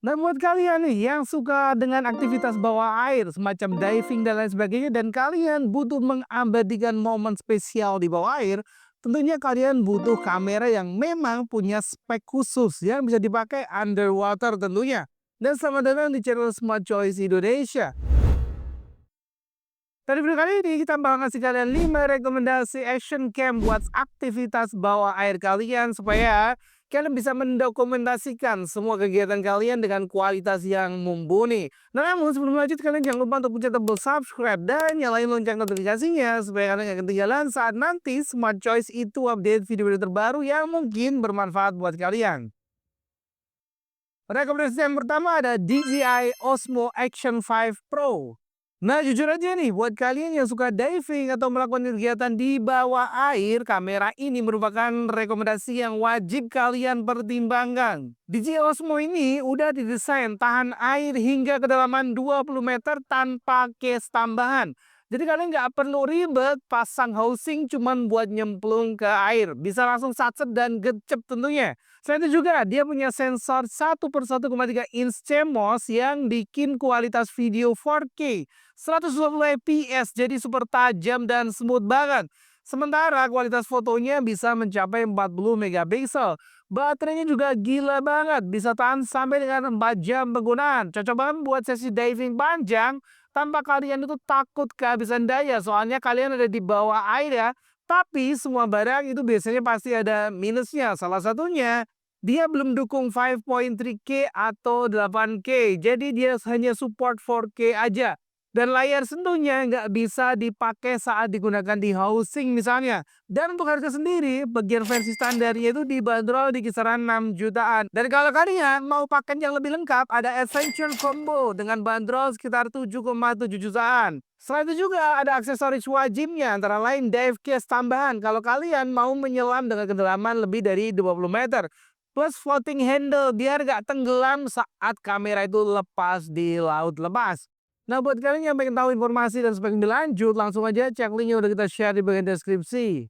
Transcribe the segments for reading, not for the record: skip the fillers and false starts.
Nah, buat kalian nih yang suka dengan aktivitas bawah air semacam diving dan lain sebagainya dan kalian butuh mengabadikan momen spesial di bawah air, tentunya kalian butuh kamera yang memang punya spek khusus yang bisa dipakai underwater tentunya. Dan selamat datang di channel Smart Choice Indonesia. Pada video kali ini kita bakal ngasih kalian 5 rekomendasi action cam buat aktivitas bawah air kalian supaya kalian bisa mendokumentasikan semua kegiatan kalian dengan kualitas yang mumpuni. Nah, namun sebelum lanjut kalian jangan lupa untuk pencet tombol subscribe dan nyalain lonceng notifikasinya supaya kalian gak ketinggalan saat nanti Smart Choice itu update video-video terbaru yang mungkin bermanfaat buat kalian. Rekomendasi yang pertama ada DJI Osmo Action 5 Pro. Nah, jujur aja nih, buat kalian yang suka diving atau melakukan kegiatan di bawah air, kamera ini merupakan rekomendasi yang wajib kalian pertimbangkan. DJI Osmo ini udah didesain tahan air hingga kedalaman 20 meter tanpa case tambahan. Jadi kalian nggak perlu ribet pasang housing cuman buat nyemplung ke air. Bisa langsung satset dan gercep tentunya. Selain itu juga dia punya sensor 1/1,3 inch CMOS yang bikin kualitas video 4K 120 fps jadi super tajam dan smooth banget. Sementara kualitas fotonya bisa mencapai 40 megapiksel. Baterainya juga gila banget, bisa tahan sampai dengan 4 jam penggunaan. Cocok banget buat sesi diving panjang tanpa kalian itu takut kehabisan daya. Soalnya kalian ada di bawah air ya. Tapi semua barang itu biasanya pasti ada minusnya. Salah satunya dia belum dukung 5.3K atau 8K. Jadi dia hanya support 4K aja. Dan layar sentuhnya nggak bisa dipakai saat digunakan di housing misalnya. Dan untuk harga sendiri, bagian versi standarnya itu dibanderol di kisaran 6 jutaan. Dan kalau kalian mau paket yang lebih lengkap, ada Essential Combo dengan bandrol sekitar 7,7 jutaan. Selain itu juga ada aksesoris wajibnya, antara lain dive case tambahan kalau kalian mau menyelam dengan kedalaman lebih dari 20 meter. Plus floating handle biar gak tenggelam saat kamera itu lepas di laut lepas. Nah, buat kalian yang pengen tahu informasi dan spek lebih lanjut, langsung aja cek link yang udah kita share di bagian deskripsi.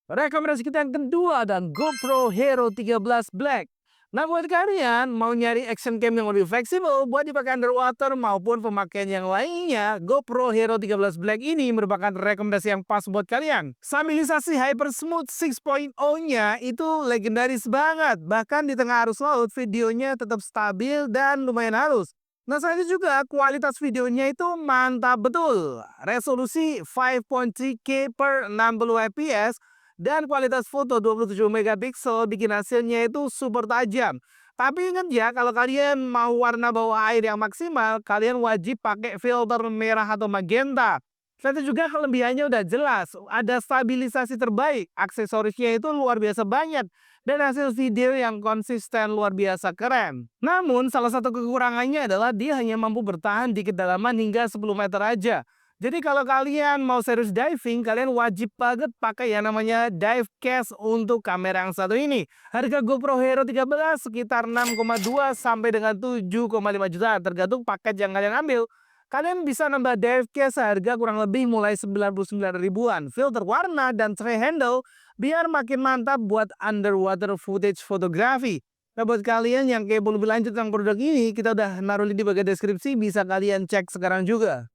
Rekomendasi kita yang kedua ada GoPro Hero 13 Black. Nah, buat kalian mau nyari action cam yang lebih fleksibel buat dipakai underwater maupun pemakaian yang lainnya, GoPro Hero 13 Black ini merupakan rekomendasi yang pas buat kalian. Stabilisasi Hyper Smooth 6.0-nya itu legendaris banget. Bahkan di tengah arus laut, videonya tetap stabil dan lumayan halus. Nah, selain itu juga kualitas videonya itu mantap betul. Resolusi 5.3K per 60 fps dan kualitas foto 27 megapiksel bikin hasilnya itu super tajam. Tapi ingat ya, kalau kalian mau warna bawah air yang maksimal, kalian wajib pakai filter merah atau magenta. Selain itu juga kelebihannya udah jelas, ada stabilisasi terbaik, aksesorisnya itu luar biasa banyak, dan hasil video yang konsisten luar biasa keren. Namun, salah satu kekurangannya adalah dia hanya mampu bertahan di kedalaman hingga 10 meter aja. Jadi kalau kalian mau serius diving, kalian wajib banget pakai yang namanya dive case untuk kamera yang satu ini. Harga GoPro Hero 13 sekitar 6,2 sampai dengan 7,5 juta tergantung paket yang kalian ambil. Kalian bisa nambah dive case seharga kurang lebih mulai 99 ribuan. Filter warna dan tray handle biar makin mantap buat underwater footage fotografi. Nah, buat kalian yang kepo lebih lanjut tentang produk ini, kita udah naruh link di bagian deskripsi, bisa kalian cek sekarang juga.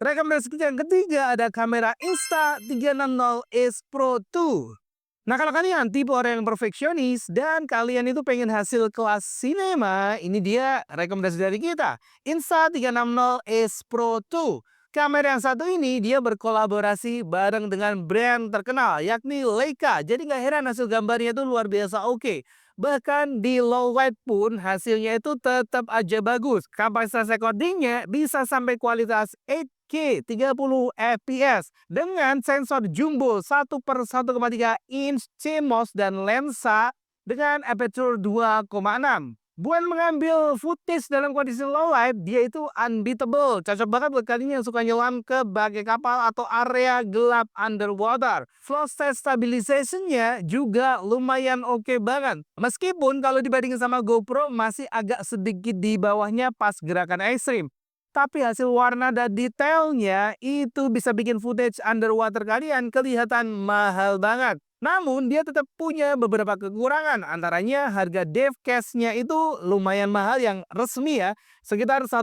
Rekomendasi kita yang ketiga ada kamera Insta360 Ace Pro 2. Nah, kalau kalian tipe orang yang perfeksionis dan kalian itu pengen hasil kelas sinema, ini dia rekomendasi dari kita. Insta360 Ace Pro 2. Kamera yang satu ini dia berkolaborasi bareng dengan brand terkenal yakni Leica. Jadi nggak heran hasil gambarnya itu luar biasa oke. Bahkan di low light pun hasilnya itu tetap aja bagus. Kapasitas recordingnya bisa sampai kualitas 8K 30 fps dengan sensor jumbo 1/1,3 inch CMOS dan lensa dengan aperture 2,6. Buat mengambil footage dalam kondisi low light, dia itu unbeatable. Cocok banget buat kalian yang suka nyelam ke bagai kapal atau area gelap underwater. Flow state stabilization-nya juga lumayan oke banget. Meskipun kalau dibandingin sama GoPro masih agak sedikit di bawahnya pas gerakan ekstrim. Tapi hasil warna dan detailnya itu bisa bikin footage underwater kalian kelihatan mahal banget. Namun dia tetap punya beberapa kekurangan, antaranya harga dev case-nya itu lumayan mahal yang resmi ya, sekitar 1,2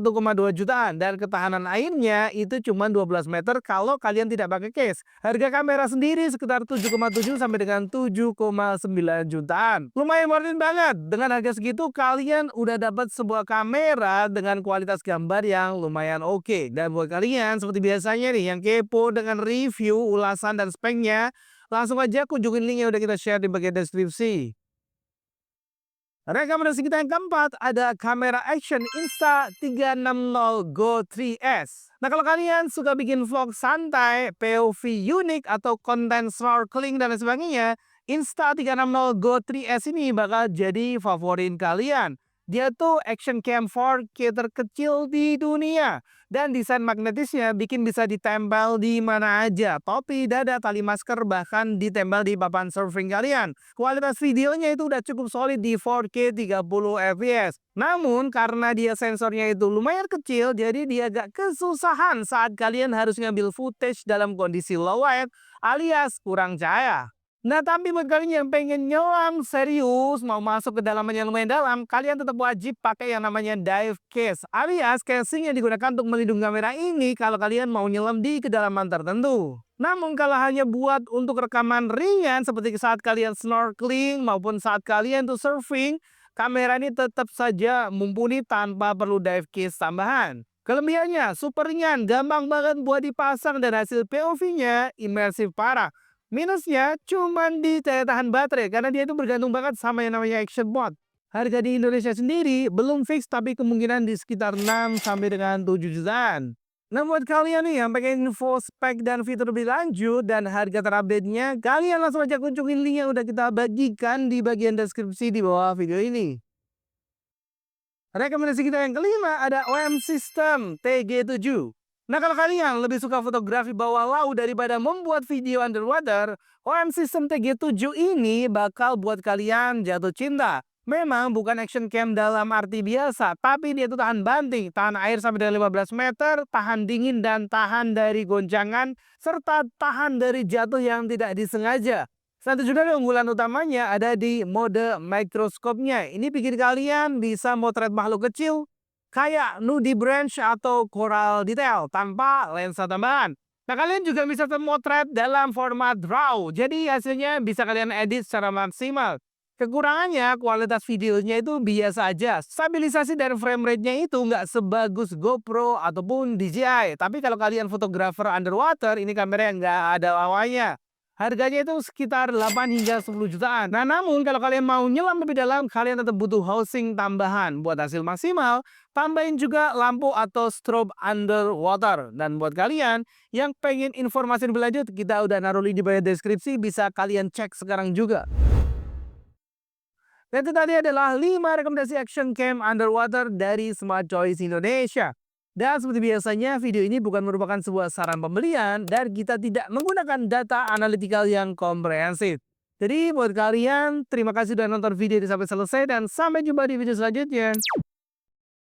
jutaan dan ketahanan airnya itu cuma 12 meter kalau kalian tidak pakai case. Harga kamera sendiri sekitar 7,7 sampai dengan 7,9 jutaan. Lumayan worth it banget. Dengan harga segitu kalian udah dapat sebuah kamera dengan kualitas gambar yang lumayan oke. Dan buat kalian seperti biasanya nih yang kepo dengan review, ulasan dan speknya, langsung aja kunjungin link yang udah kita share di bagian deskripsi. Rekomendasi kita yang keempat ada kamera action Insta360 Go 3S. Nah kalau kalian suka bikin vlog santai, POV unik atau konten snorkeling dan lain sebagainya, Insta360 Go 3S ini bakal jadi favorit kalian. Dia tuh action cam 4K terkecil di dunia. Dan desain magnetisnya bikin bisa ditempel di mana aja. Topi, dada, tali masker, bahkan ditempel di papan surfing kalian. Kualitas videonya itu udah cukup solid di 4K 30 fps. Namun karena dia sensornya itu lumayan kecil, jadi dia agak kesusahan saat kalian harus ngambil footage dalam kondisi low light alias kurang cahaya. Nah, tapi buat kalian yang pengen nyelam serius, mau masuk ke dalaman yang lumayan dalam, kalian tetap wajib pakai yang namanya dive case, alias casing yang digunakan untuk melindungi kamera ini kalau kalian mau nyelam di kedalaman tertentu. Namun kalau hanya buat untuk rekaman ringan seperti saat kalian snorkeling maupun saat kalian tuh surfing, kamera ini tetap saja mumpuni tanpa perlu dive case tambahan. Kelebihannya super ringan, gampang banget buat dipasang dan hasil POV-nya imersif parah. Minusnya cuman di daya tahan baterai karena dia itu bergantung banget sama yang namanya action mode. Harga di Indonesia sendiri belum fix tapi kemungkinan di sekitar 6 sampai dengan 7 jutaan. Nah buat kalian nih yang pengen info spek dan fitur lebih lanjut dan harga terupdate-nya, kalian langsung aja kunjungin link yang udah kita bagikan di bagian deskripsi di bawah video ini. Rekomendasi kita yang kelima ada OM System TG7. Nah kalau kalian lebih suka fotografi bawah laut daripada membuat video underwater, OM System TG7 ini bakal buat kalian jatuh cinta. Memang bukan action cam dalam arti biasa, tapi dia itu tahan banting, tahan air sampai dengan 15 meter, tahan dingin dan tahan dari goncangan, serta tahan dari jatuh yang tidak disengaja. Satu juga keunggulan utamanya ada di mode mikroskopnya. Ini bikin kalian bisa motret makhluk kecil, kayak nudibranch atau coral detail tanpa lensa tambahan. Nah kalian juga bisa motret dalam format RAW, jadi hasilnya bisa kalian edit secara maksimal. Kekurangannya kualitas videonya itu biasa aja, stabilisasi dan frame rate-nya itu nggak sebagus GoPro ataupun DJI. Tapi kalau kalian fotografer underwater, ini kamera yang nggak ada lawannya. Harganya itu sekitar 8 hingga 10 jutaan. Nah namun kalau kalian mau nyelam lebih dalam, kalian tetap butuh housing tambahan. Buat hasil maksimal, tambahin juga lampu atau strobe underwater. Dan buat kalian yang pengen informasi lebih lanjut, kita udah naruh link di bawah deskripsi, bisa kalian cek sekarang juga. Dan itu tadi adalah 5 rekomendasi action cam underwater dari Smart Choice Indonesia. Dan seperti biasanya video ini bukan merupakan sebuah saran pembelian dan kita tidak menggunakan data analitikal yang komprehensif. Jadi buat kalian terima kasih sudah nonton video ini sampai selesai dan sampai jumpa di video selanjutnya.